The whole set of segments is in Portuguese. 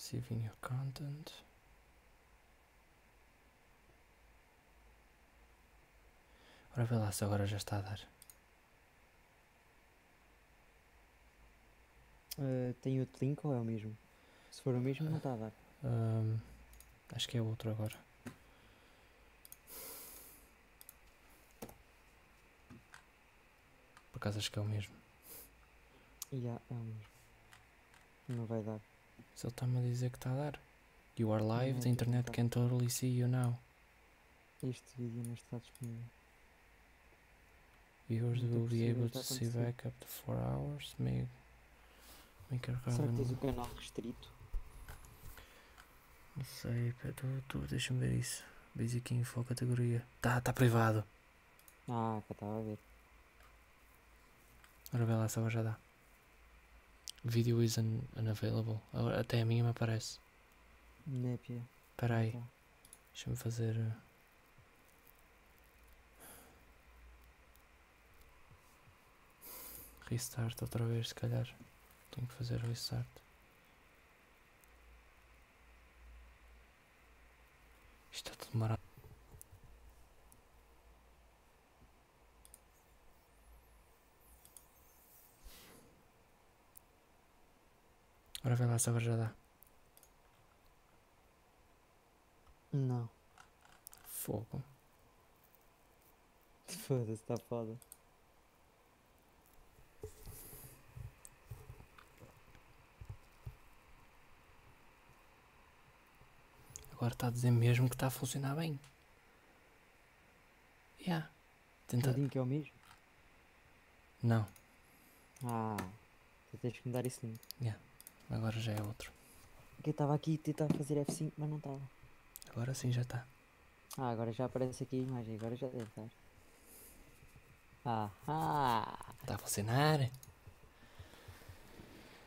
Receiving your content. Ora, vê lá se agora já está a dar. Tem outro link ou é o mesmo? Se for o mesmo, não está a dar. Acho que é outro agora. Por acaso acho que é o mesmo. É o mesmo. Não vai dar. Se ele está-me a dizer que está a dar. You are live, Não, the internet tá. can totally see you now. Este vídeo não está disponível. Viewers Muito will be possível able está to see acontecer. back up to 4 hours. Make Será que tens o canal restrito? Não sei, deixa-me ver isso. Basic Info, categoria. Tá privado. Ah, cá estava a ver. Ora vê lá se agora já dá. Video is unavailable. Agora, até a minha me aparece. Népia. Espera aí. Tá. Deixa-me fazer... Restart outra vez, se calhar. Tenho que fazer restart. Isto está tudo demorado. Ora vê lá se agora já dá. Não. Fogo. Foda-se, está foda. Agora está a dizer mesmo que está a funcionar bem. Yeah. Tenta... O link é o mesmo? Não. Ah, tu tens que me dar esse link. Agora já é outro. Porque eu estava aqui a tentar fazer F5, mas não estava. Agora sim já está. Ah, agora já aparece aqui a imagem, agora já deve estar. Ah, Está a funcionar.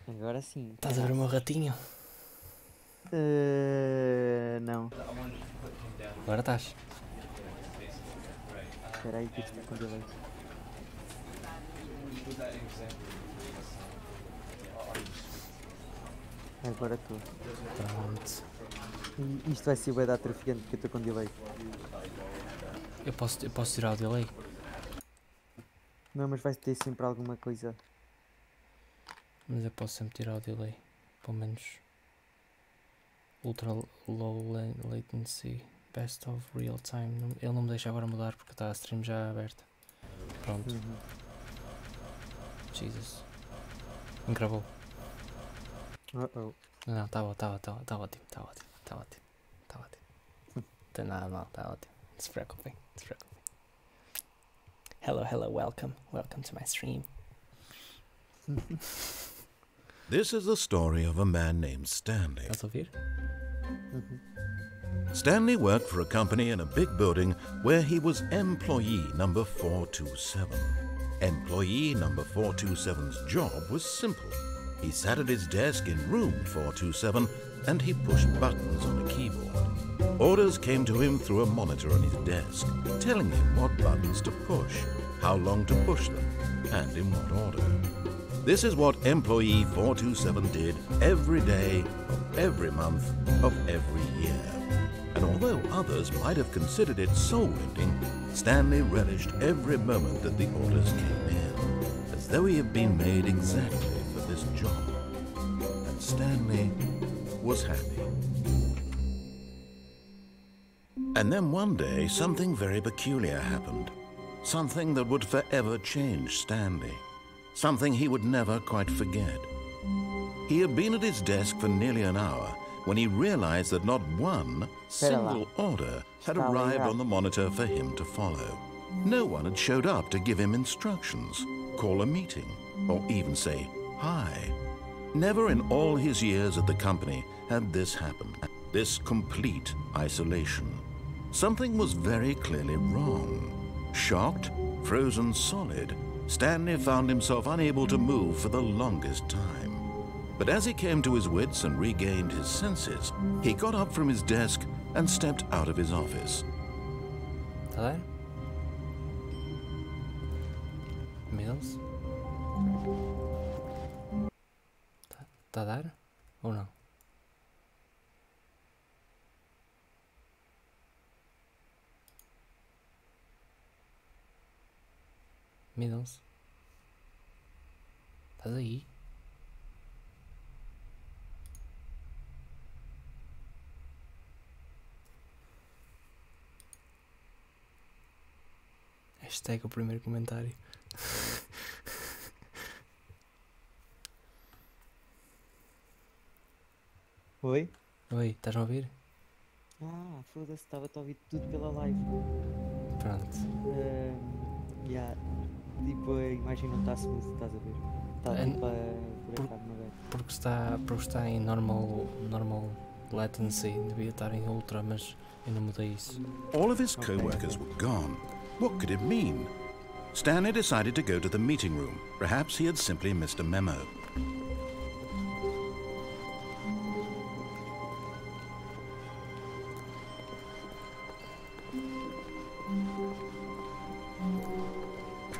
agora sim. Estás a ver o meu ratinho? Não. Agora estás. Espera aí que isto está com delay. Agora estou. Pronto. E isto vai ser bué da traficante porque eu estou com delay. Eu posso tirar o delay? Não, mas vai ter sempre alguma coisa. Mas eu posso sempre tirar o delay. Pelo menos. Ultra low latency. Best of real time. Ele não me deixa agora mudar porque está a stream já aberta. Pronto. Jesus. Encravou. Não, está ótimo. Não tem nada mal, está ótimo. Não se preocupem. Hello, welcome to my stream. This is the story of a man named Stanley. Estás a ouvir? Stanley worked for a company in a big building where he was employee number 427. Employee number 427's job was simple. He sat at his desk in room 427 and he pushed buttons on a keyboard. Orders came to him through a monitor on his desk, telling him what buttons to push, how long to push them, and in what order. This is what employee 427 did every day of every month of every year. And although others might have considered it soul-ending, Stanley relished every moment that the orders came in, as though he had been made exactly for this job. And Stanley was happy. And then one day, something very peculiar happened. Something that would forever change Stanley. Something he would never quite forget. He had been at his desk for nearly an hour when he realized that not one single order had arrived on the monitor for him to follow. No one had showed up to give him instructions, call a meeting, or even say hi. Never in all his years at the company had this happened. This complete isolation. Something was very clearly wrong. Shocked, frozen solid, Stanley found himself unable to move for the longest time. But as he came to his wits and regained his senses, he got up from his desk and stepped out of his office. Está a dar? Mills? Está a dar? Ou não? Middles. Estás aí? Hashtag o primeiro comentário. Oi? Oi, estás a ouvir? Ah, foda-se, estava-te a ouvir tudo pela live. Pronto. Yeah. Tipo, a imagem não está smooth, estás a ver? Está É, tipo a buracar no web. Porque está em normal latency. Devia estar em ultra, mas eu não mudei isso. All of his Okay. co-workers were gone. What could it mean? Stanley decided to go to the meeting room. Perhaps he had simply missed a memo.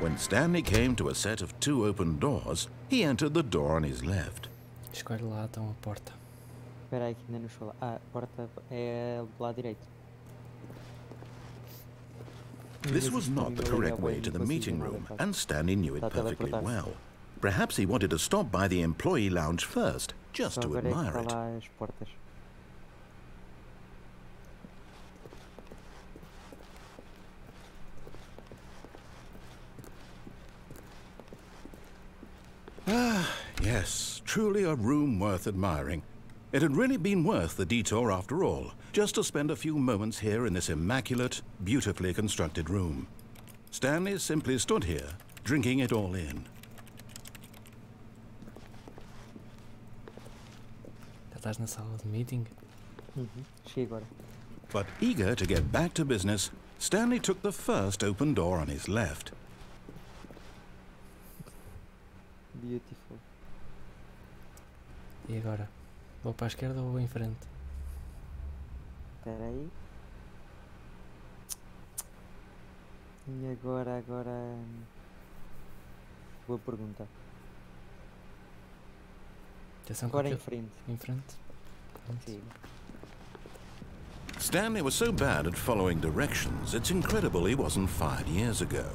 When Stanley came to a set of 2 open doors, he entered the door on his left. Escolhe lá então a porta. Espera aí que ainda não chegou lá. Ah, a porta é do lado direito. This was not the correct way to the meeting room, and Stanley knew it perfectly well. Perhaps he wanted to stop by the employee lounge first, just Só to agora é que admire está it. lá as portas. Yes, truly a room worth admiring. It had really been worth the detour after all, just to spend a few moments here in this immaculate, beautifully constructed room. Stanley simply stood here, drinking it all in. Já estás na sala de meeting? Cheguei agora. But eager to get back to business, Stanley took the first open door on his left. Beautiful. E agora? Vou para a esquerda ou vou em frente? Espera aí. E agora... Boa pergunta. Atenção Agora com em aquilo. frente. Em frente? Pronto. Sim. Stanley was so bad at following directions, it's incredible he wasn't fired years ago.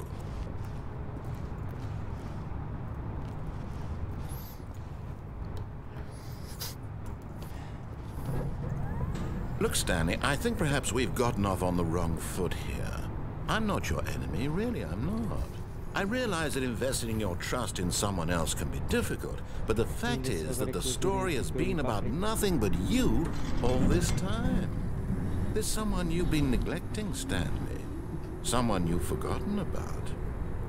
Look, Stanley, I think perhaps we've gotten off on the wrong foot here. I'm not your enemy, really, I'm not. I realize that investing your trust in someone else can be difficult, but the fact is that the story has been about nothing but you all this time. There's someone you've been neglecting, Stanley. Someone you've forgotten about.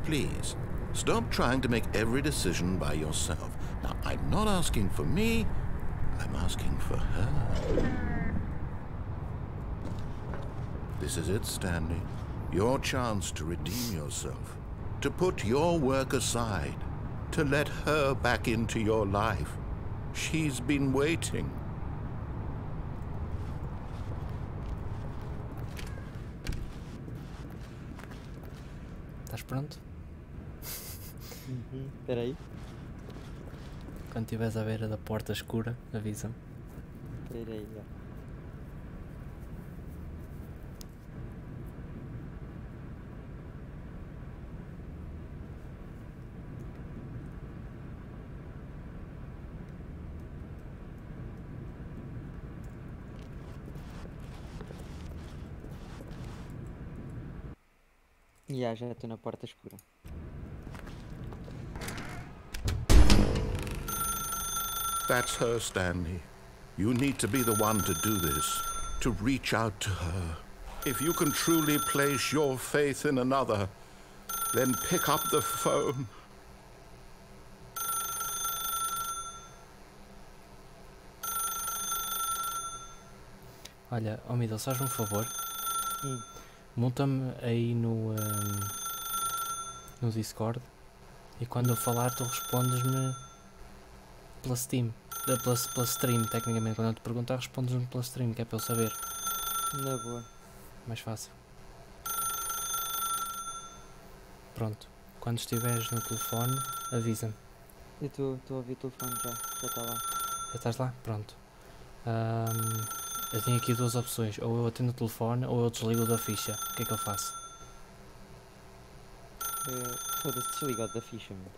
Please, stop trying to make every decision by yourself. Now, I'm not asking for me, I'm asking for her. This is it, Stanley. Your chance to redeem yourself. To put your work aside. To let her back into your life. She's been waiting. Estás pronto? Espera aí. Quando estiveres à beira da porta escura, avisa-me. Espera aí. Já. Já estou na porta escura. That's her, Stanley. You need to be the one to do this. To reach out to her. If you can truly place your faith in another, then pick up the phone. Olha, oh Middle, faz-me um favor. Monta-me aí no Discord e quando eu falar tu respondes-me pela Steam, pela stream, tecnicamente. Quando eu te perguntar respondes-me pela stream, que é para eu saber. Na boa. Mais fácil. Pronto. Quando estiveres no telefone, avisa-me. Eu estou a ouvir o telefone já. Já está lá. Já estás lá? Pronto. Eu tenho aqui duas opções. Ou eu atendo o telefone ou eu desligo da ficha. O que é que eu faço? Foda-se, desliga o da ficha, meu.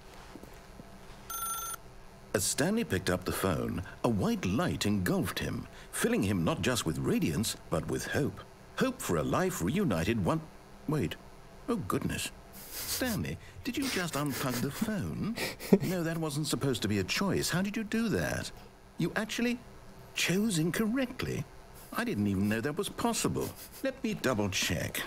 As Stanley picked up the phone, a white light engulfed him, filling him not just with radiance, but with hope. Hope for a life reunited one... Wait. Oh, goodness. Stanley, did you just unplug the phone? No, that wasn't supposed to be a choice. How did you do that? You actually chose incorrectly? I didn't even know that was possible. Let me double check.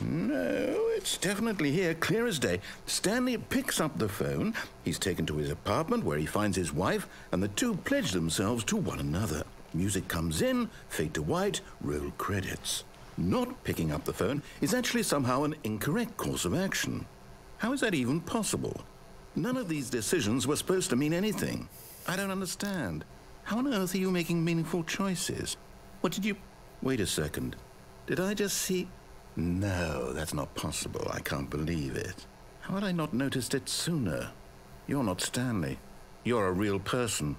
No, it's definitely here, clear as day. Stanley picks up the phone. He's taken to his apartment where he finds his wife, and the two pledge themselves to one another. Music comes in, fade to white, roll credits. Not picking up the phone is actually somehow an incorrect course of action. How is that even possible? None of these decisions were supposed to mean anything. I don't understand. How on earth are you making meaningful choices? What did you... Wait a second. Did I just see... No, that's not possible. I can't believe it. How had I not noticed it sooner? You're not Stanley. You're a real person.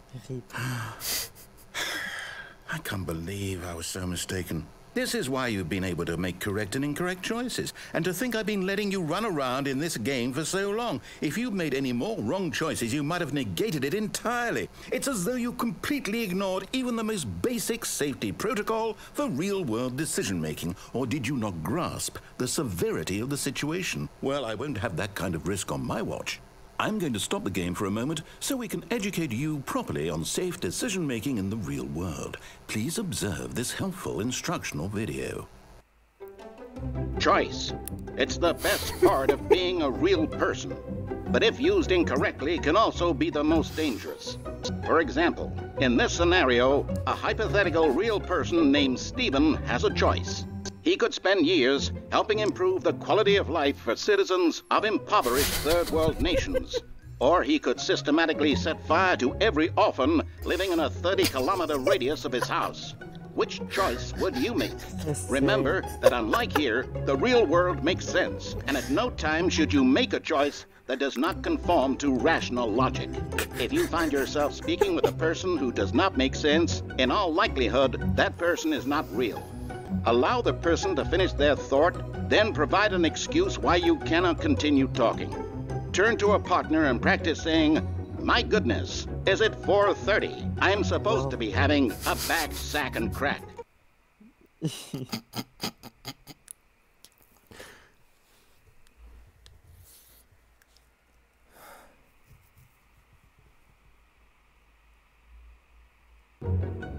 I can't believe I was so mistaken. This is why you've been able to make correct and incorrect choices. And to think I've been letting you run around in this game for so long. If you'd made any more wrong choices, you might have negated it entirely. It's as though you completely ignored even the most basic safety protocol for real-world decision-making. Or did you not grasp the severity of the situation? Well, I won't have that kind of risk on my watch. I'm going to stop the game for a moment so we can educate you properly on safe decision-making in the real world. Please observe this helpful instructional video. Choice. It's the best part of being a real person. But if used incorrectly, can also be the most dangerous. For example, in this scenario, a hypothetical real person named Stephen has a choice. He could spend years helping improve the quality of life for citizens of impoverished third world nations. Or he could systematically set fire to every orphan living in a 30-kilometer radius of his house. Which choice would you make? Remember that unlike here, the real world makes sense, and at no time should you make a choice that does not conform to rational logic. If you find yourself speaking with a person who does not make sense, in all likelihood, that person is not real. Allow the person to finish their thought, then provide an excuse why you cannot continue talking. Turn to a partner and practice saying, "My goodness, is it 4:30? I'm supposed to be having a bag, sack, and crack."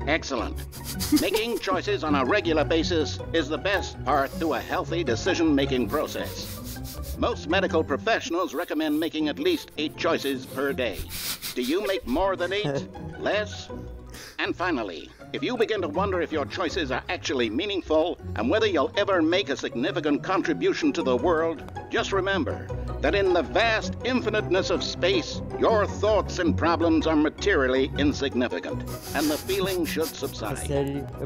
Excellent. Making choices on a regular basis is the best part to a healthy decision-making process. Most medical professionals recommend making at least 8 choices per day. Do you make more than 8? Less? And finally, if you begin to wonder if your choices are actually meaningful and whether you'll ever make a significant contribution to the world, just remember that in the vast infiniteness of space, your thoughts and problems are materially insignificant, and the feeling should subside.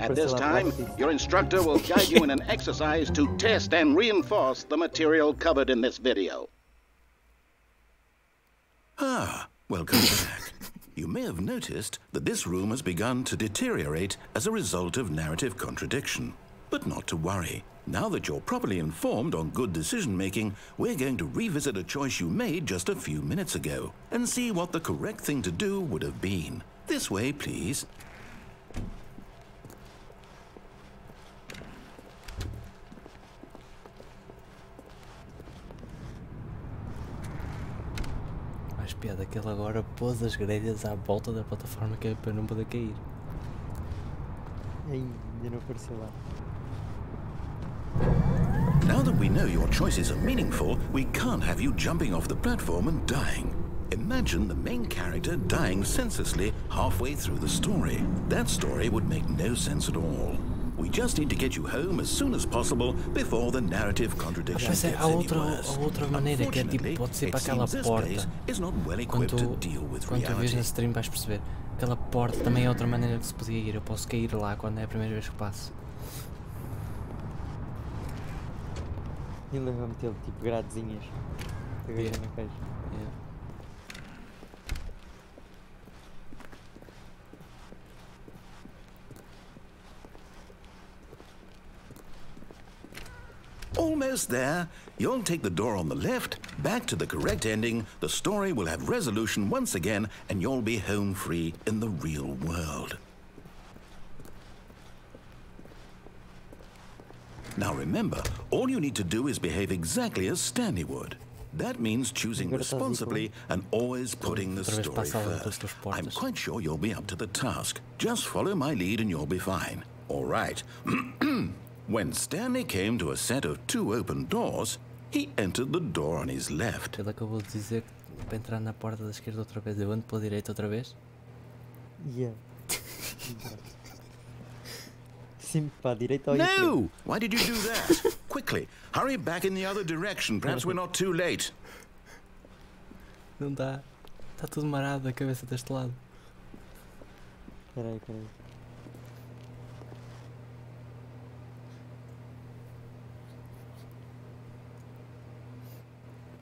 At this time, your instructor will guide you in an exercise to test and reinforce the material covered in this video. Welcome back. You may have noticed that this room has begun to deteriorate as a result of narrative contradiction. But not to worry. Now that you're properly informed on good decision-making, we're going to revisit a choice you made just a few minutes ago and see what the correct thing to do would have been. This way, please. Mais piada que ele agora pôs as grelhas à volta da plataforma que é para não poder cair. Ainda não apareceu lá. Now that we know your choices are meaningful, we can't have you jumping off the platform and dying. Imagine the main character dying senselessly halfway through the story. That story would make no sense at all. We just need to get you home as soon as possible before the narrative contradiction gets any worse. Há outra maneira que é tipo, pode ser para aquela porta. Quando tu vês na stream vais perceber. Aquela porta também é outra maneira que se podia ir. Eu posso cair lá quando é a primeira vez que passo. E leva-me ter tipo gradezinhas. Yeah. No queijo. Yeah. Almost there. You'll take the door on the left, back to the correct ending, the story will have resolution once again, and you'll be home free in the real world. Now remember, all you need to do is behave exactly as Stanley would. That means choosing responsibly and always putting the story first. I'm quite sure you'll be up to the task. Just follow my lead and you'll be fine. All right. When Stanley came to a set of 2 open doors, he entered the door on his left. Ele acabou de dizer que para entrar na porta da esquerda outra vez, eu ando pela direita outra vez? Yeah. Sim, para a direita ou à esquerda? No! Why did you do that? Quickly, hurry back in the other direction. Perhaps we're not too late. Não dá. Está tudo marado a cabeça deste lado. Peraí.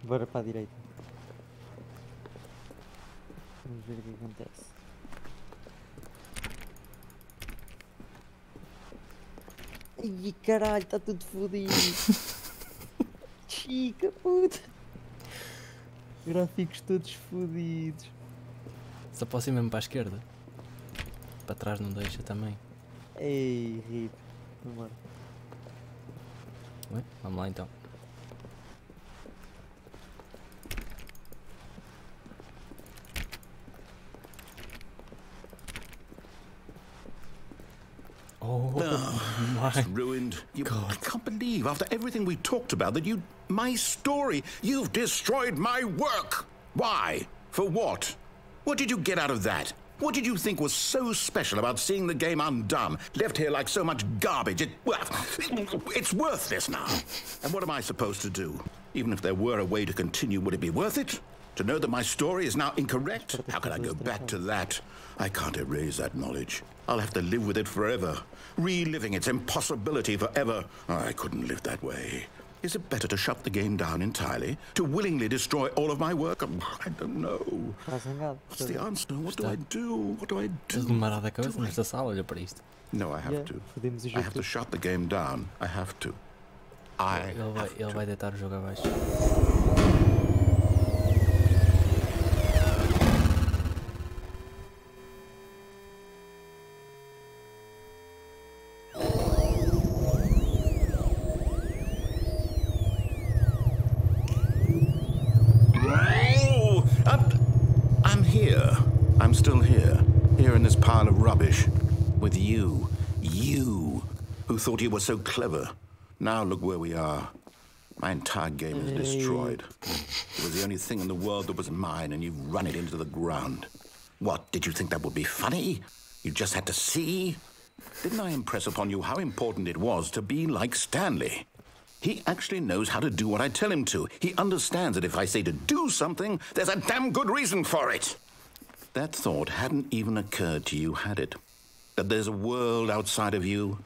Bora para a direita. Vamos ver o que acontece. Ai caralho, está tudo fodido. Chica puta. Gráficos todos fodidos. Só posso ir mesmo para a esquerda. Para trás não deixa também. Ei, rip. Vamos lá. Vamos lá então. Oh my It's ruined. I can't believe, after everything we talked about, that my story, you've destroyed my work. Why? For what? What did you get out of that? What did you think was so special about seeing the game undone, left here like so much garbage? It's worthless now. And what am I supposed to do? Even if there were a way to continue, would it be worth it? To know that my story is now incorrect? How can I go back to that? I can't erase that knowledge. I'll have to live with it forever, reliving its impossibility forever. I couldn't live that way. Is it better to shut the game down entirely? To willingly destroy all of my work? I don't know. What's the answer? What do I do? What do I do? Tudo marado a cabeça nesta sala, olha para isto. No, I have to. I have to shut the game down. I have to. Ele vai deitar o jogo abaixo. I'm still here in this pile of rubbish, with you, who thought you were so clever. Now look where we are. My entire game is destroyed. It was the only thing in the world that was mine, and you've run it into the ground. What, did you think that would be funny? You just had to see? Didn't I impress upon you how important it was to be like Stanley? He actually knows how to do what I tell him to. He understands that if I say to do something, there's a damn good reason for it. That thought hadn't even occurred to you, had it? That there's a world outside of you?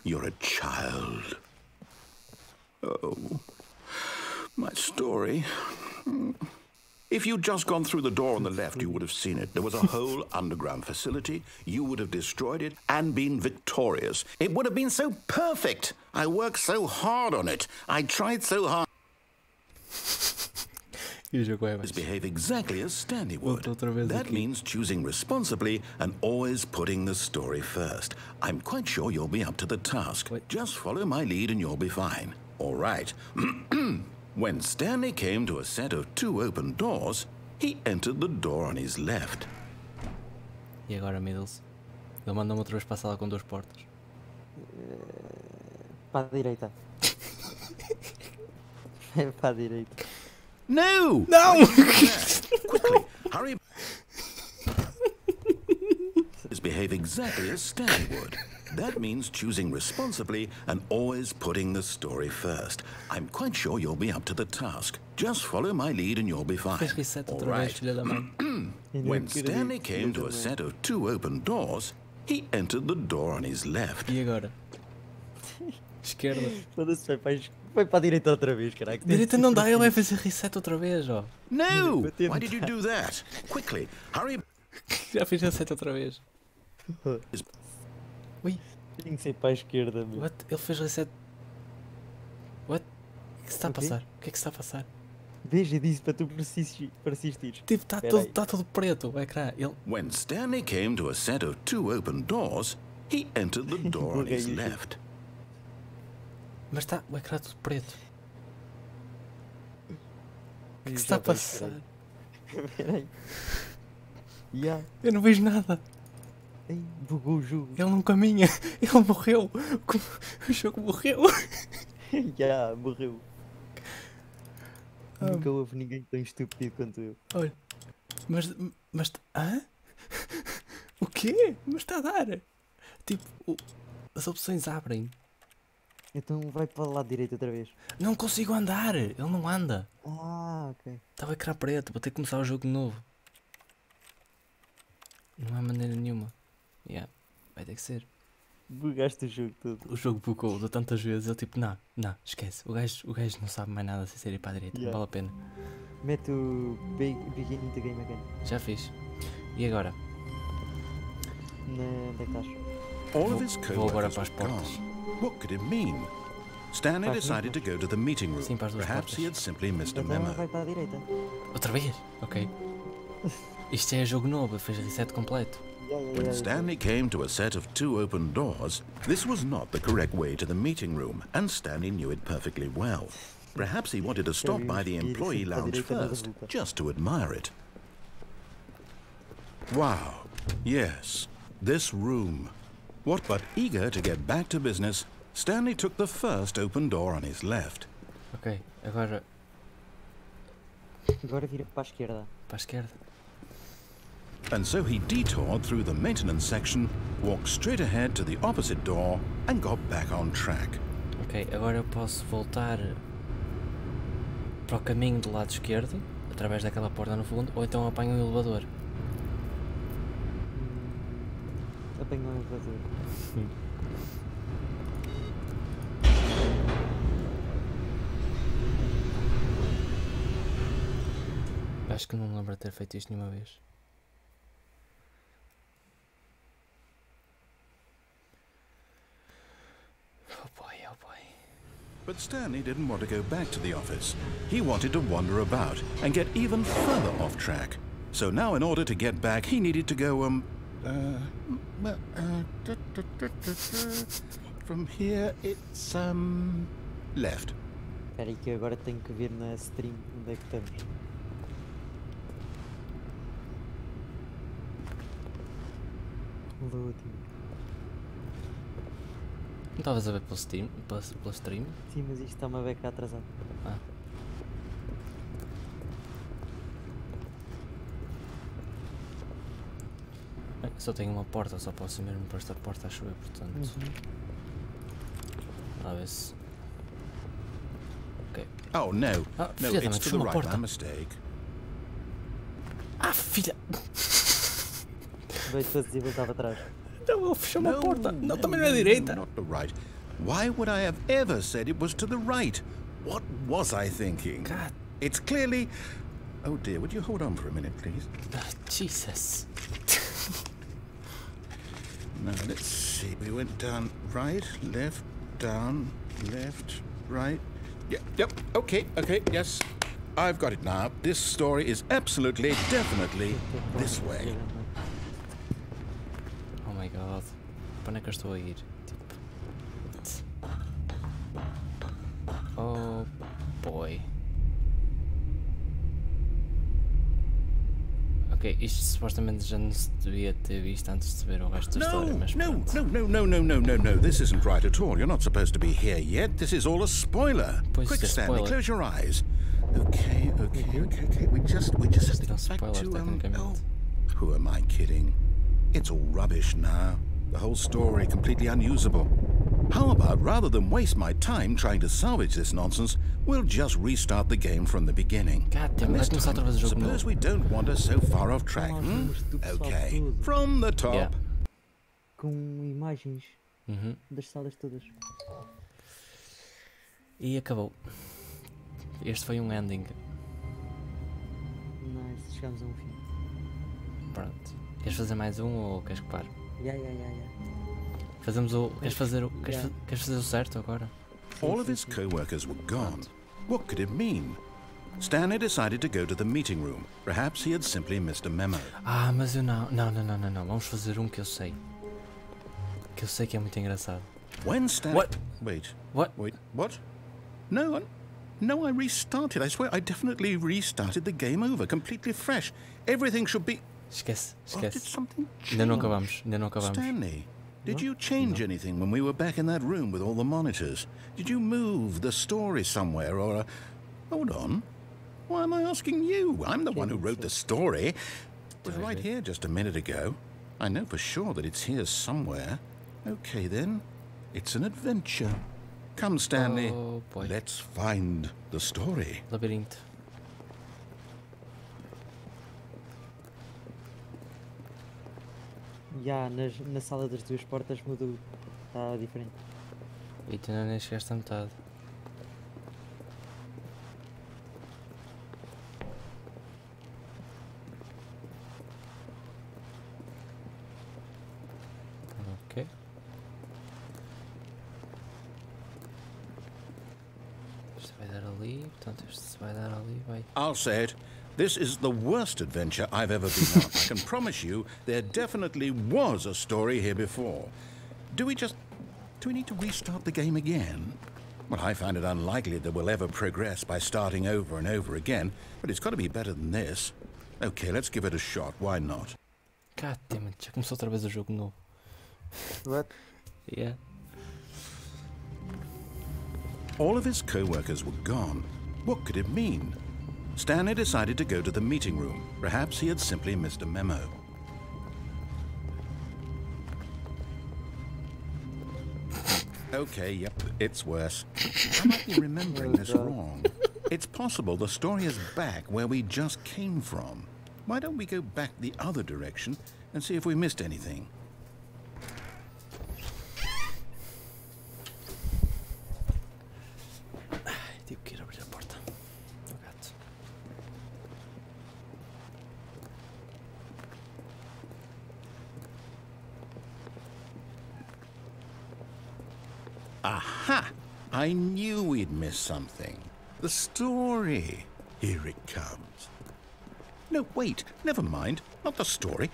You're a child. Oh, my story. If you'd just gone through the door on the left, you would have seen it. There was a whole underground facility. You would have destroyed it and been victorious. It would have been so perfect. I worked so hard on it. I tried so hard. Behave exactly as Stanley would. That means choosing responsibly and always putting the story first. I'm quite sure you'll be up to the task. Just follow my lead and you'll be fine. All right. When Stanley came to a set of 2 open doors, he entered the door on his left. E agora, Middles? Ele manda-me outra vez para a sala com 2 portas. Para a direita. Para a direita. No! No! Quickly, hurry. Behave exactly as Stanley would. That means choosing responsibly and always putting the story first. I'm quite sure you'll be up to the task. Just follow my lead and you'll be fine. All right. When Stanley came to a set of 2 open doors, he entered the door on his left. E agora? Esquerda. Foi para a direita outra vez, caraca. Direita não dá, ele vai fazer reset outra vez, ó. No! Why did you do that? Quickly, hurry. Já fiz reset outra vez. Ui. Tem que ser para a esquerda, meu. What? Ele fez reset. What? O que se está a passar? O que é que se está a passar? Veja, disse para tu persistires. Tipo, está todo preto o ecrã. Ele... When Stanley came to a set of 2 open doors, he entered the door on his left. Mas está o ecrã todo preto. O que é que se está a passar? Peraí. Eu não vejo nada. Ei, bugou o jogo. Ele não caminha. Ele morreu. O jogo morreu. Morreu. Nunca houve ninguém tão estúpido quanto eu. Olha. Mas... Hã? O quê? Mas está a dar. Tipo, as opções abrem. Então vai para o lado direito outra vez. Não consigo andar. Ele não anda. Ok. Está o ecrã preto. Vou ter que começar o jogo de novo. Não há maneira nenhuma. Vai ter que ser. Bugaste o jogo todo. O jogo bugou de tantas vezes. Ele tipo, não, esquece. O gajo não sabe mais nada sem ser ir para a direita. Não vale a pena. Mete o beginning the game again. Já fiz. E agora? Onde é que estás? All of his Vou agora co-workers para as were portas. gone. What could it mean? Stanley decided to go to the meeting room. Sim, para as duas Perhaps he had portas. simply missed a Então memo. vai para a direita. Outra vez? Ok. Isto é jogo novo. Fez reset completo. When Stanley came to a set of 2 open doors, this was not the correct way to the meeting room, and Stanley knew it perfectly well. Perhaps he wanted to stop by the employee lounge first, just to admire it. Wow, yes, this room. What but eager to get back to business, Stanley took the first open door on his left. Ok, agora Agora vira para a esquerda. para a esquerda. And so he detoured through the maintenance section, walked straight ahead to the opposite door, and got back on track. Ok, agora eu posso voltar para o caminho do lado esquerdo, através daquela porta no fundo, ou então apanho um elevador. Apanhou o elevador. Acho que não me lembro de ter feito isto nenhuma vez. Oh boy. But Stanley didn't want to go back to the office. He wanted to wander about and get even further off track. So now in order to get back, he needed to go, from here it's, left. Espera aí que eu agora tenho que ver na stream onde é que estamos. Loading. Não estavas a ver pelo Steam? Pela stream? Sim, mas isto está uma beca atrasado. Ah. Bem, só tenho uma porta, só posso ir mesmo para esta porta, acho eu, portanto. A ver se. Ok. Oh, no. Ah, No, filha da it's mãe, to fechou the uma right, porta. my mistake. Ah, filha! Veio todos e voltava atrás. Não, ele fechou uma porta. Não, também não é direita. Not the right. Why would I have ever said it was to the right? What was I thinking? God. It's clearly... Oh dear, would you hold on for a minute, please? Ah, Jesus. Now, let's see. We went down right, left, down, left, right. Yep, okay, yes. I've got it now. This story is absolutely, definitely this way. Oh my god. Para onde é que eu estou a ir? Tipo. Oh boy. Ok, isto supostamente já não se devia ter visto antes de ver o resto da história, mas pronto. No. This isn't right at all. You're not supposed to be here yet. This is all a spoiler. Pois Quick, isto é Stanley, spoiler. close your eyes. Okay. We just have Isto to é um get back spoiler, to tecnicamente. Who am I kidding? It's all rubbish now. The whole story completely unusable. How about, rather than waste my time trying to salvage this nonsense, we'll just restart the game from the beginning. God damn, And vai this começar outra time, vez o jogo suppose novo. we don't wander so far off track, Ah, hmm? mas do pessoal Okay, todo. from the top. Yeah. Com imagens Uhum. das salas todas. E acabou. Este foi um ending. Nice, chegamos a um fim. Pronto. Queres fazer mais um ou queres que pare? Yeah. Fazemos o. Queres fazer o. Yeah. Queres fazer o certo agora? All of his co-workers were gone. What could it mean? Stanley decided to go to the meeting room. Perhaps he had simply missed a memo. Ah, mas eu não. Não. Vamos fazer que eu sei. Que eu sei que é muito engraçado. When Stanley... What? Wait. What? Wait, what? No, I restarted. I swear, I definitely restarted the game over, completely fresh. Everything should be... Esquece. Oh, did something change? Ainda não acabamos. Stanley, did you change anything when we were back in that room with all the monitors? Did you move the story somewhere or... Hold on. Why am I asking you? I'm the one who wrote the story. It was right here just a minute ago. I know for sure that it's here somewhere. Okay, then. It's an adventure. Come, Stanley. Oh, boy. Let's find the story. Labirinto. Na sala das duas portas mudou. Está diferente. E tu ainda nem chegaste a metade. Ok. Este vai dar ali, portanto este vai dar ali, vai. I'll say it. This is the worst adventure I've ever been on. I can promise you there definitely was a story here before. Do we need to restart the game again? Well, I find it unlikely that we'll ever progress by starting over and over again, but it's got to be better than this. Okay, let's give it a shot. Why not? God damn it, já começou outra vez o jogo novo. What? Yeah. All of his co-workers were gone. What could it mean? Stanley decided to go to the meeting room. Perhaps he had simply missed a memo. Okay, yep, it's worse. I might be remembering this wrong. It's possible the story is back where we just came from. Why don't we go back the other direction and see if we missed anything? Tive que ir abrir a porta. O gato. Aha! I knew we'd missed something. The story. Here it comes. No, wait, never mind. Not the story.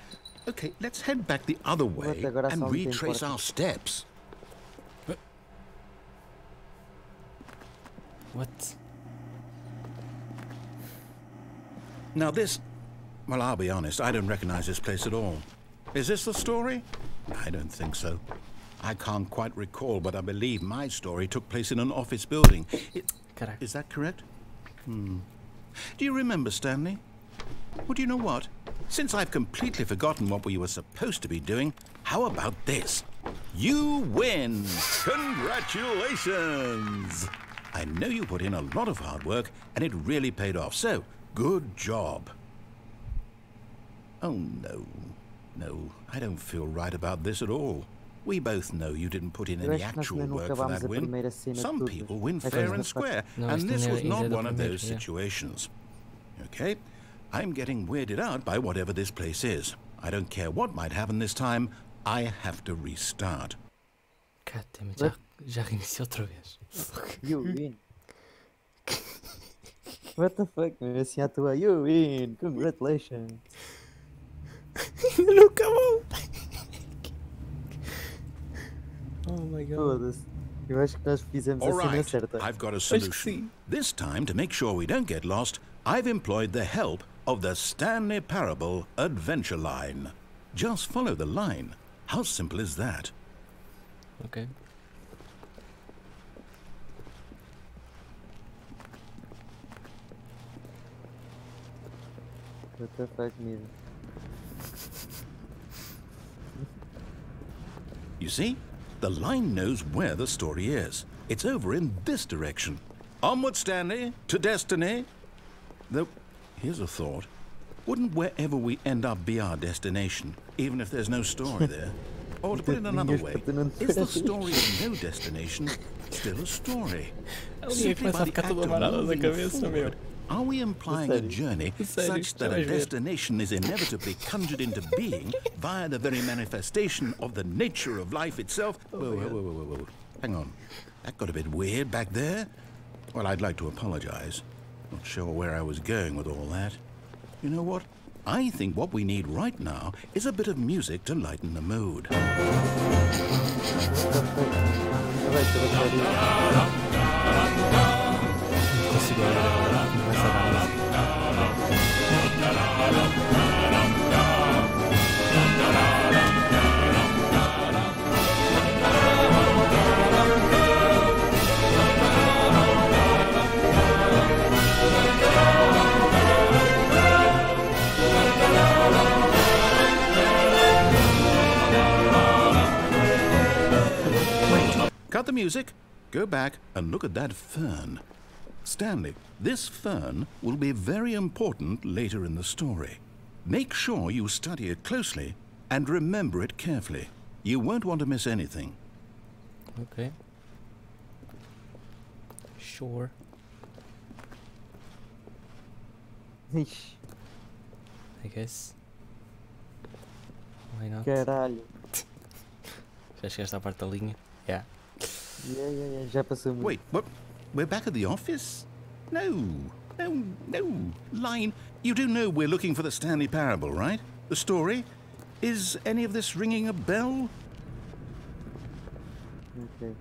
Okay, let's head back the other way and retrace our steps. What? Now this... Well, I'll be honest, I don't recognize this place at all. Is this the story? I don't think so. I can't quite recall, but I believe my story took place in an office building. Correct. Is that correct? Do you remember, Stanley? Well, do you know what? Since I've completely forgotten what we were supposed to be doing, how about this? You win! Congratulations! I know you put in a lot of hard work, and it really paid off, so good job. Oh, no. No, I don't feel right about this at all. We both know you didn't put in any actual work for that win. Some people win fair and square, and this was not one of those situations. Okay, I'm getting weirded out by whatever this place is. I don't care what might happen this time, I have to restart. God damn it, já reiniciei outra vez. You win. What the fuck, man? Assim à toa, you win. Congratulations. Não acabou. Oh my god. Foda-se. Eu acho que nós fizemos a cena certa. I've got a solution. This time, to make sure we don't get lost, I've employed the help of the Stanley Parable Adventure Line. Just follow the line. How simple is that? Okay. What the fuck, man? You see? The line knows where the story is. It's over in this direction. Onward, Stanley, to destiny. Though, here's a thought. Wouldn't wherever we end up be our destination, even if there's no story there? Or to put it another way, is the story of no destination still a story? Simply by the act of moving forward, are we implying a journey such that a destination is inevitably conjured into being via the very manifestation of the nature of life itself? Whoa. Hang on. that got a bit weird back there. Well, I'd like to apologize. Not sure where I was going with all that. You know what? I think what we need right now is a bit of music to lighten the mood. Cut the music, go back and look at that fern. Stanley, this fern will be very important later in the story. Make sure you study it closely and remember it carefully. You won't want to miss anything. Okay. Sure. Ixi, I guess. Why not? caralho. Já chegaste à parte da linha? Yeah. Yeah, já passou muito. Wait, what? We're back at the office? No. Line, you do know we're looking for the Stanley Parable, right? The story? Is any of this ringing a bell? Okay.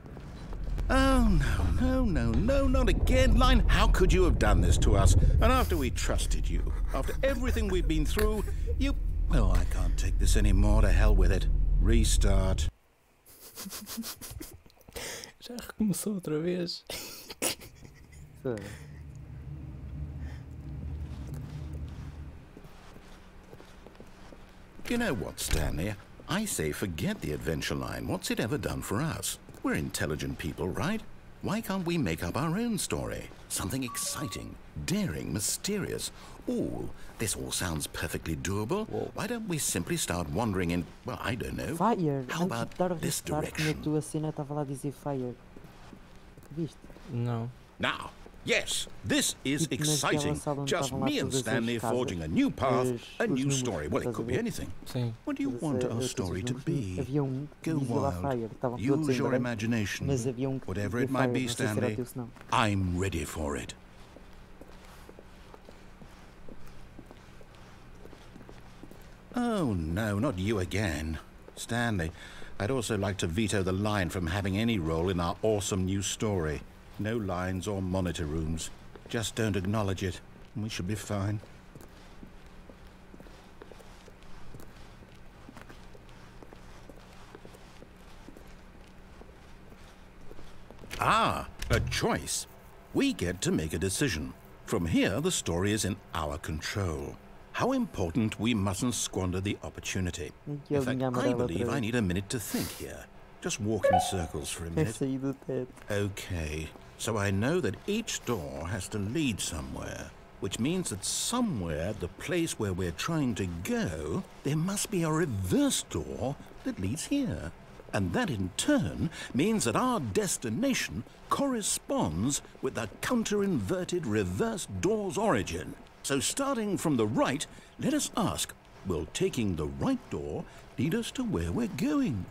Oh, no, not again. Line, how could you have done this to us? And after we trusted you, after everything we've been through, you... Oh, I can't take this anymore. To hell with it. Restart. Já recomeçou outra vez. So, You know what, Stanley? I say forget the adventure line. What's it ever done for us? We're intelligent people, right? Why can't we make up our own story? Something exciting, daring, mysterious. Ooh, this all sounds perfectly doable. Whoa. Why don't we simply start wandering in, well, I don't know. fire! How about Antes de dar o this restart, na direction? tua cena estava lá a dizer fire. Viste? Não. Now, yes, this is Tipo, naquela exciting. sala onde Just estavam lá me and todas as Stanley casas, forging a new path, a os new números, story. Well, it estás a could be ver? anything. Sim. What do you want our story to be? Havia um que Go dizia lá wild. fire. Estavam todos Use em your branco, imagination. mas havia um que Whatever dizia it might fire. be, Não sei se era o Stanley, teu, se não. I'm ready for it. Oh, no, not you again. Stanley, I'd also like to veto the line from having any role in our awesome new story. No lines or monitor rooms. Just don't acknowledge it, and we should be fine. Ah, a choice. We get to make a decision. From here, the story is in our control. How important we mustn't squander the opportunity. Aqui a In fact, linha I amarela believe outra I vez. need a minute to think here. Just walk in circles for a É minute. sair do teto. Okay, so I know that each door has to lead somewhere, which means that somewhere, the place where we're trying to go, there must be a reverse door that leads here. And that in turn means that our destination corresponds with the counter-inverted reverse door's origin. So starting from the right, let us ask, will taking the right door lead us to where we're going?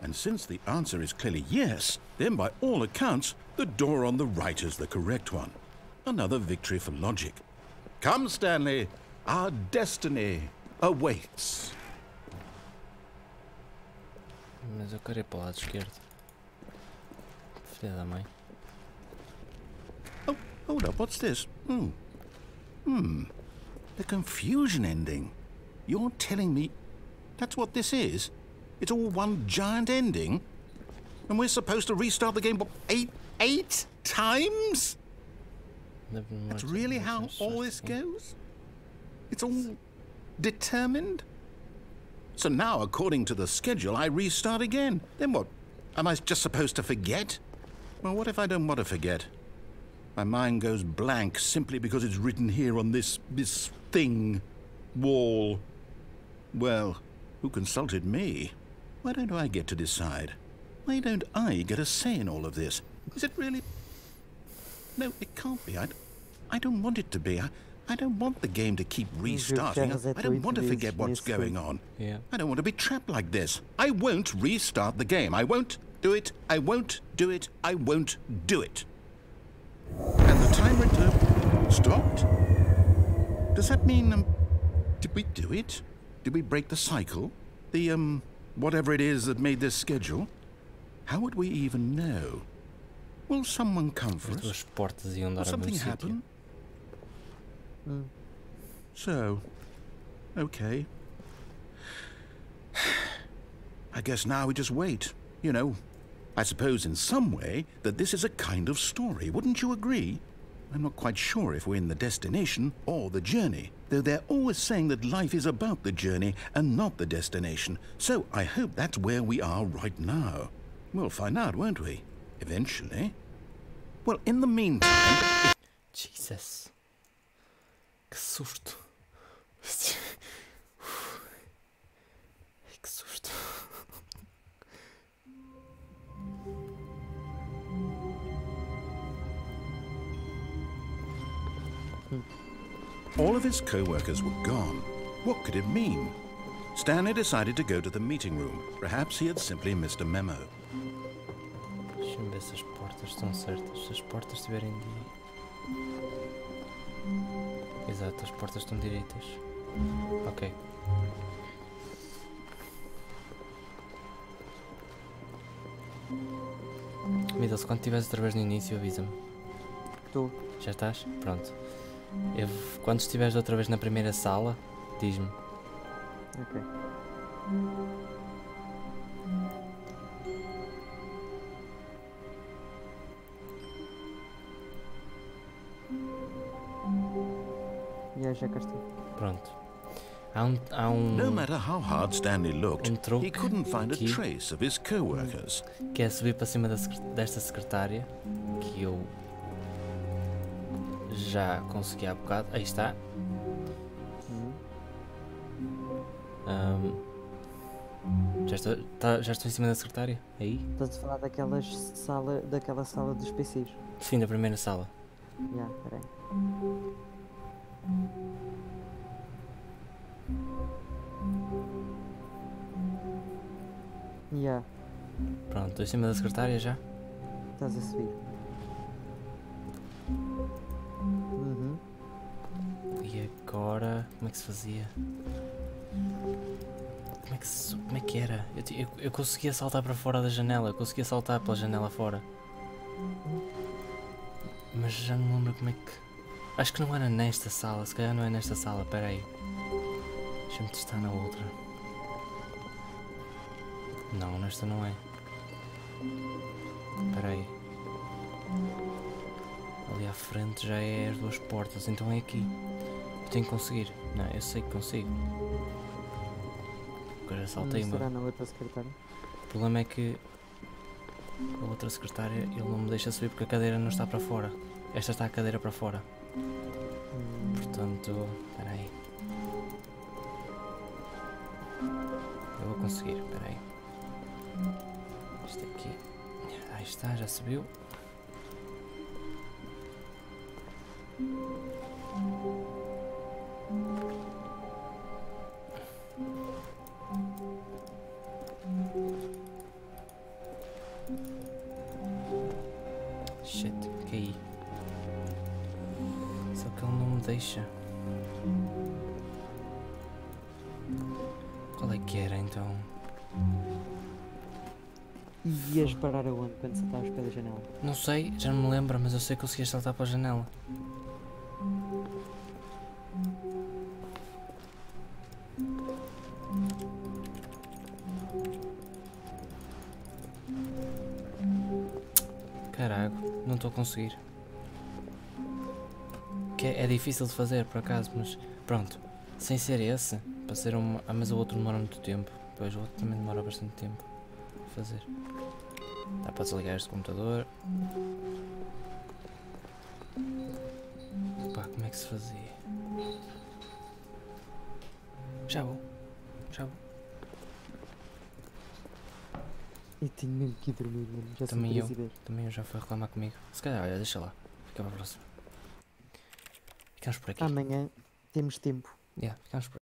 And since the answer is clearly yes, then by all accounts, the door on the right is the correct one. Another victory for logic. Come, Stanley, our destiny awaits. Mas eu quero ir para o lado esquerdo. Filha da mãe. Oh, hold up, what's this? The confusion ending. You're telling me that's what this is? It's all one giant ending? And we're supposed to restart the game, what, eight times? That's really how all this goes? It's all determined? So now, according to the schedule, I restart again. Then what? Am I just supposed to forget? Well, what if I don't want to forget? My mind goes blank simply because it's written here on this thing, wall. Well, who consulted me? Why don't I get to decide? Why don't I get a say in all of this? Is it really? No, it can't be. I don't want it to be. I don't want the game to keep restarting. I don't want to forget what's going on. Yeah. I don't want to be trapped like this. I won't restart the game. I won't do it, I won't do it, I won't do it. And the timer stopped? Does that mean, did we do it? Did we break the cycle? The, whatever it is that made this schedule? How would we even know? Will someone come for us? Will something happen? So, okay. I guess now we just wait, you know. I suppose in some way that this is a kind of story, wouldn't you agree? I'm not quite sure if we're in the destination or the journey, though they're always saying that life is about the journey and not the destination. So I hope that's where we are right now. We'll find out, won't we? Eventually. Well, in the meantime... Jesus. Que susto. Que susto. All of his co-workers were gone. What could it mean? Stanley decided to go to the meeting room. Perhaps he had simply missed a memo. Deixa-me ver se as portas estão certas. Se as portas estiverem Exato, as portas estão direitas. Ok. Middles, quando estiveres outra vez no início, avisa-me. Estou. Já estás? Pronto. Quando estiveres outra vez na primeira sala, diz-me. Ok. Já cá estou. Pronto. Há um No matter how hard Stanley looked, truque he couldn't find a aqui, trace of his co-workers. que é subir para cima desta secretária, que eu já consegui há bocado. Aí está. Já estou em cima da secretária? Aí? Estás a falar daquela sala dos PCs? Sim, da primeira sala. Já, peraí. Já. Pronto, estou em cima da secretária já. Estás a subir. E agora, como é que se fazia? Como é que era? Eu conseguia saltar para fora da janela, eu conseguia saltar pela janela fora. Mas já não me lembro como é que... Acho que não era nesta sala, se calhar não é nesta sala, espera aí. Deixa-me testar na outra. Não, nesta não é. Espera aí. Ali à frente já é as duas portas, então é aqui. Eu tenho que conseguir. Não, eu sei que consigo. Agora já saltei uma. Será na outra secretária? O problema é que a outra secretária ele não me deixa subir porque a cadeira não está para fora. Esta está a cadeira para fora. Portanto, espera aí. Eu vou conseguir, espera aí. Isto aqui. Aí está, já subiu. Shit, caí. Só que ele não me deixa. Qual é que era então? Ias parar aonde quando saltavas pela janela? Não sei, já não me lembro, mas eu sei que conseguia saltar para a janela. Caraca, não estou a conseguir. Que é difícil de fazer por acaso, mas pronto. Sem ser esse, para ser uma. Ah, mas o outro demora muito tempo. Pois o outro também demora bastante tempo a fazer. Dá para desligar este computador. Pá, como é que se fazia? Já vou. Eu tenho mesmo que ir dormir, mano. Já são Também eu. 3:10. Também eu já fui reclamar comigo. Se calhar, olha, deixa lá. Fica para a próxima. Ficamos por aqui. Amanhã temos tempo. Ficamos por aqui.